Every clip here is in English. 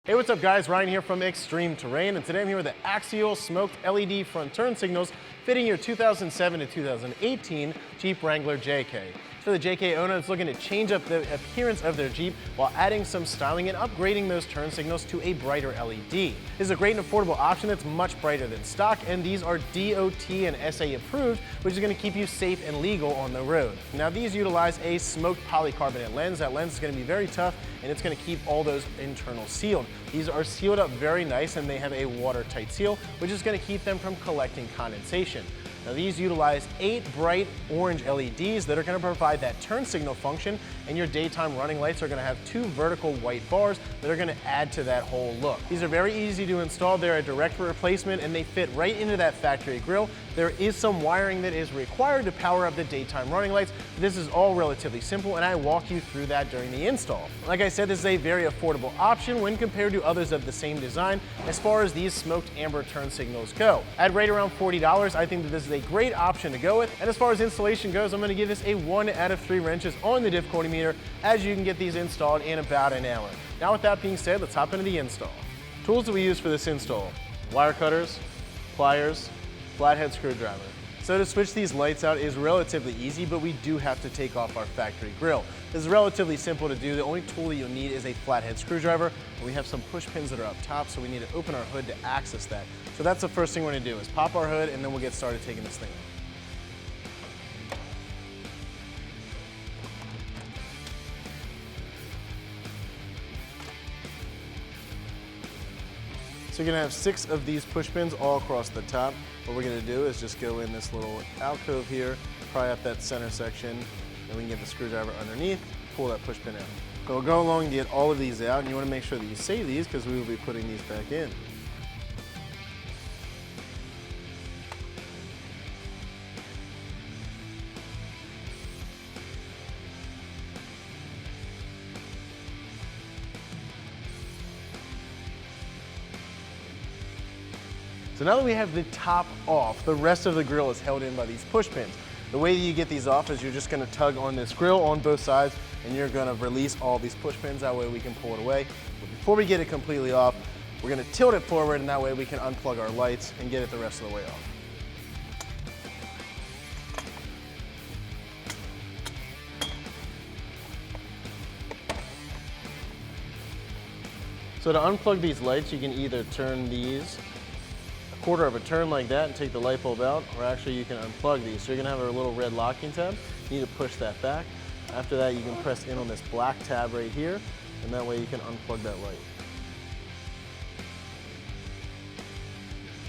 Hey, what's up guys? Ryan here from ExtremeTerrain, and today I'm here with the Axial smoked LED front turn signals fitting your 2007 to 2018 Jeep Wrangler JK. For the JK owner that's looking to change up the appearance of their Jeep while adding some styling and upgrading those turn signals to a brighter LED. This is a great and affordable option that's much brighter than stock, and these are DOT and SA approved, which is going to keep you safe and legal on the road. Now these utilize a smoked polycarbonate lens. That lens is going to be very tough and it's going to keep all those internals sealed. These are sealed up very nice and they have a watertight seal, which is going to keep them from collecting condensation. Now these utilize 8 bright orange LEDs that are going to provide that turn signal function, and your daytime running lights are going to have 2 vertical white bars that are going to add to that whole look. These are very easy to install. They're a direct replacement and they fit right into that factory grille. There is some wiring that is required to power up the daytime running lights. This is all relatively simple and I walk you through that during the install. Like I said, this is a very affordable option when compared to others of the same design as far as these smoked amber turn signals go. At right around $40, I think that this is a great option to go with. And as far as installation goes, I'm going to give this a 1 out of 3 wrenches on the difficulty meter, as you can get these installed in about an hour. Now with that being said, let's hop into the install. Tools that we use for this install: wire cutters, pliers, flathead screwdriver. So to switch these lights out is relatively easy, but we do have to take off our factory grille. This is relatively simple to do. The only tool that you'll need is a flathead screwdriver, and we have some push pins that are up top, so we need to open our hood to access that. So that's the first thing we're going to do, is pop our hood and then we'll get started taking this thing off. So you're going to have 6 of these push pins all across the top. What we're going to do is just go in this little alcove here, pry up that center section, and we can get the screwdriver underneath, pull that push pin out. So we'll go along and get all of these out, and you want to make sure that you save these because we will be putting these back in. So now that we have the top off, the rest of the grille is held in by these push pins. The way that you get these off is you're just going to tug on this grille on both sides, and you're going to release all these push pins. That way we can pull it away. But before we get it completely off, we're going to tilt it forward, and that way we can unplug our lights and get it the rest of the way off. So to unplug these lights, you can either turn these a quarter of a turn like that and take the light bulb out, or actually you can unplug these. So you're going to have a little red locking tab. You need to push that back. After that, you can press in on this black tab right here, and that way you can unplug that light.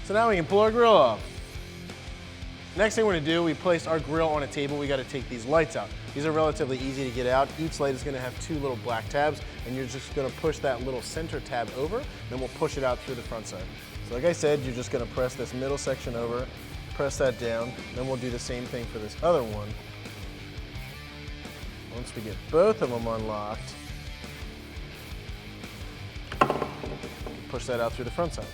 So now we can pull our grille off. Next thing we're going to do, we placed our grille on a table. We got to take these lights out. These are relatively easy to get out. Each light is going to have 2 little black tabs, and you're just going to push that little center tab over, and then we'll push it out through the front side. So like I said, you're just going to press this middle section over, press that down, then we'll do the same thing for this other one. Once we get both of them unlocked, push that out through the front side.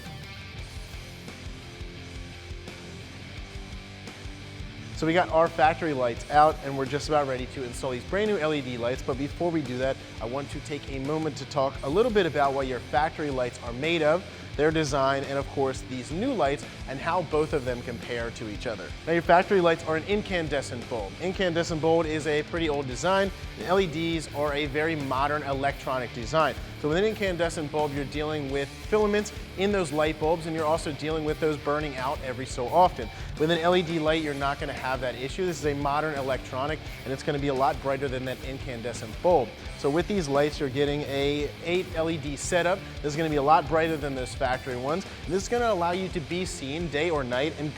So we got our factory lights out, and we're just about ready to install these brand new LED lights. But before we do that, I want to take a moment to talk a little bit about what your factory lights are made of, their design, and of course these new lights and how both of them compare to each other. Now your factory lights are an incandescent bulb. Incandescent bulb is a pretty old design, and LEDs are a very modern electronic design. So with an incandescent bulb, you're dealing with filaments in those light bulbs, and you're also dealing with those burning out every so often. With an LED light, you're not going to have that issue. This is a modern electronic, and it's going to be a lot brighter than that incandescent bulb. So with these lights, you're getting a 8 LED setup. This is going to be a lot brighter than those factory ones. And this is going to allow you to be seen day or night and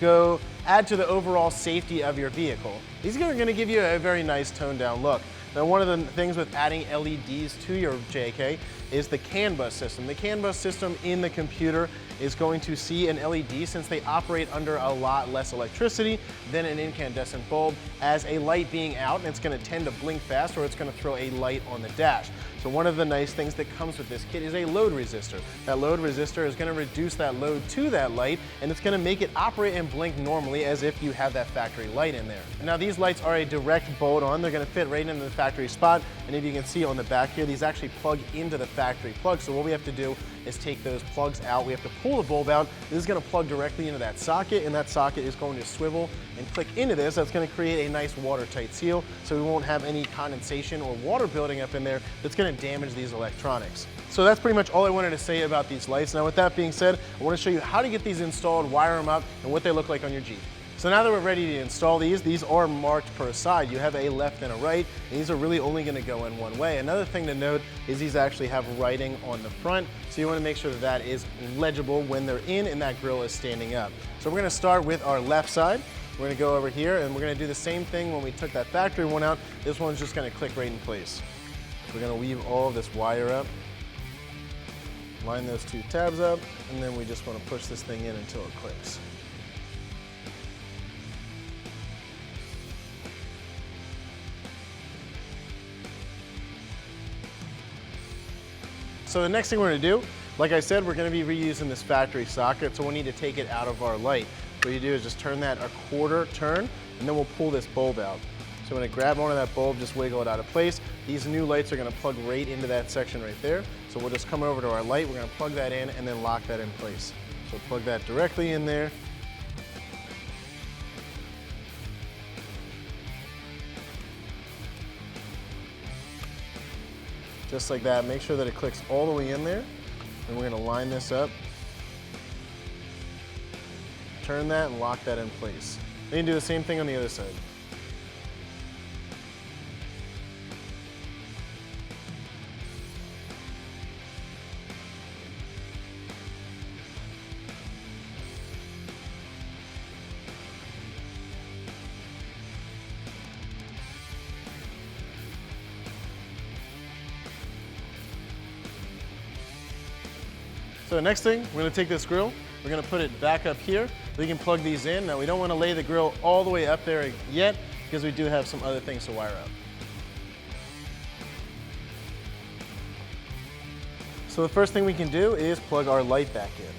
add to the overall safety of your vehicle. These are going to give you a very nice toned down look. Now one of the things with adding LEDs to your JK is the CAN bus system. The CAN bus system in the computer is going to see an LED, since they operate under a lot less electricity than an incandescent bulb, as a light being out, and it's going to tend to blink fast, or it's going to throw a light on the dash. So one of the nice things that comes with this kit is a load resistor. That load resistor is going to reduce that load to that light, and it's going to make it operate and blink normally as if you have that factory light in there. Now these lights are a direct bolt-on. They're going to fit right into the factory spot. And if you can see on the back here, these actually plug into the factory plug. So what we have to do is take those plugs out. We have to pull the bulb out. This is gonna plug directly into that socket, and that socket is going to swivel and click into this. That's gonna create a nice watertight seal, so we won't have any condensation or water building up in there that's gonna damage these electronics. So that's pretty much all I wanted to say about these lights. Now with that being said, I wanna show you how to get these installed, wire them up, and what they look like on your Jeep. So now that we're ready to install these are marked per side. You have a left and a right, and these are really only gonna go in one way. Another thing to note is these actually have writing on the front, so you wanna make sure that that is legible when they're in and that grille is standing up. So we're gonna start with our left side. We're gonna go over here, and we're gonna do the same thing when we took that factory one out. This one's just gonna click right in place. We're gonna weave all of this wire up, line those two tabs up, and then we just wanna push this thing in until it clicks. So the next thing we're gonna do, like I said, we're gonna be reusing this factory socket, so we'll need to take it out of our light. What you do is just turn that a quarter turn, and then we'll pull this bulb out. So when I grab onto that bulb, just wiggle it out of place. These new lights are gonna plug right into that section right there. So we'll just come over to our light, we're gonna plug that in and then lock that in place. So plug that directly in there. Just like that, make sure that it clicks all the way in there. And we're gonna line this up. Turn that and lock that in place. Then you do the same thing on the other side. So the next thing, we're gonna take this grill, we're gonna put it back up here. We can plug these in. Now we don't wanna lay the grill all the way up there yet because we do have some other things to wire up. So the first thing we can do is plug our light back in.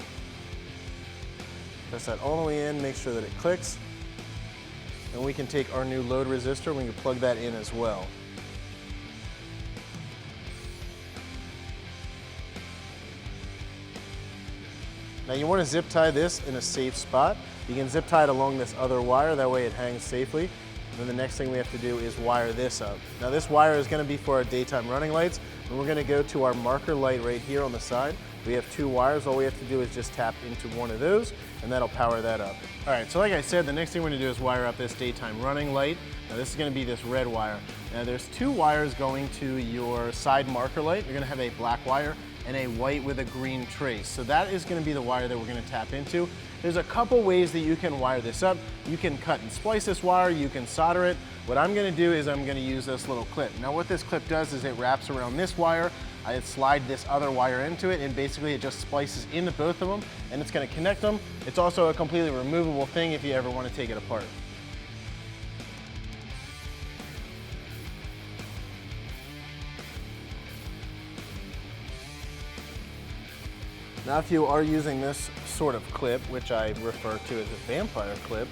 Press that all the way in, make sure that it clicks. And we can take our new load resistor, we can plug that in as well. Now you want to zip tie this in a safe spot. You can zip tie it along this other wire, that way it hangs safely. And then the next thing we have to do is wire this up. Now this wire is going to be for our daytime running lights, and we're going to go to our marker light right here on the side. We have two wires, all we have to do is just tap into one of those, and that'll power that up. All right, so like I said, the next thing we're going to do is wire up this daytime running light. Now this is going to be this red wire. Now there's two wires going to your side marker light. You're going to have a black wire and a white with a green trace. So that is gonna be the wire that we're gonna tap into. There's a couple ways that you can wire this up. You can cut and splice this wire, you can solder it. What I'm gonna do is I'm gonna use this little clip. Now what this clip does is it wraps around this wire, I slide this other wire into it, and basically it just splices into both of them, and it's gonna connect them. It's also a completely removable thing if you ever wanna take it apart. Now if you are using this sort of clip, which I refer to as a vampire clip,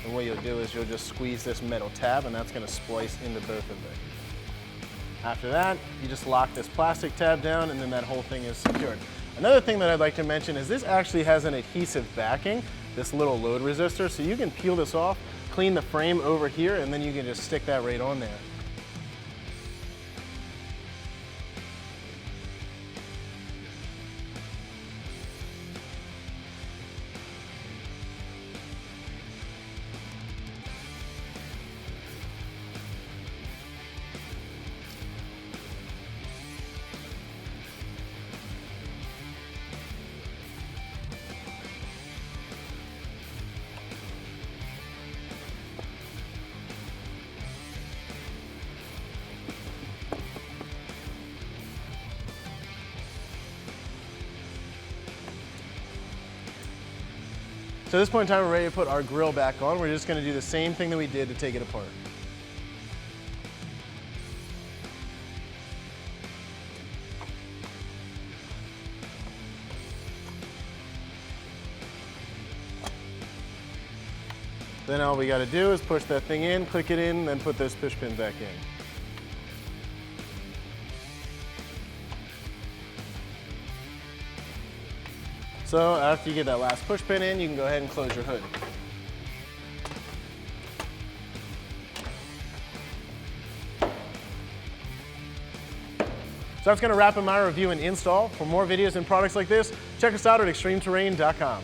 and what you'll do is you'll just squeeze this metal tab and that's going to splice into both of them. After that, you just lock this plastic tab down and then that whole thing is secured. Another thing that I'd like to mention is this actually has an adhesive backing, this little load resistor, so you can peel this off, clean the frame over here, and then you can just stick that right on there. So at this point in time, we're ready to put our grill back on. We're just gonna do the same thing that we did to take it apart. Then all we gotta do is push that thing in, click it in, then put this push pin back in. So after you get that last push pin in, you can go ahead and close your hood. So that's going to wrap up my review and install. For more videos and products like this, check us out at ExtremeTerrain.com.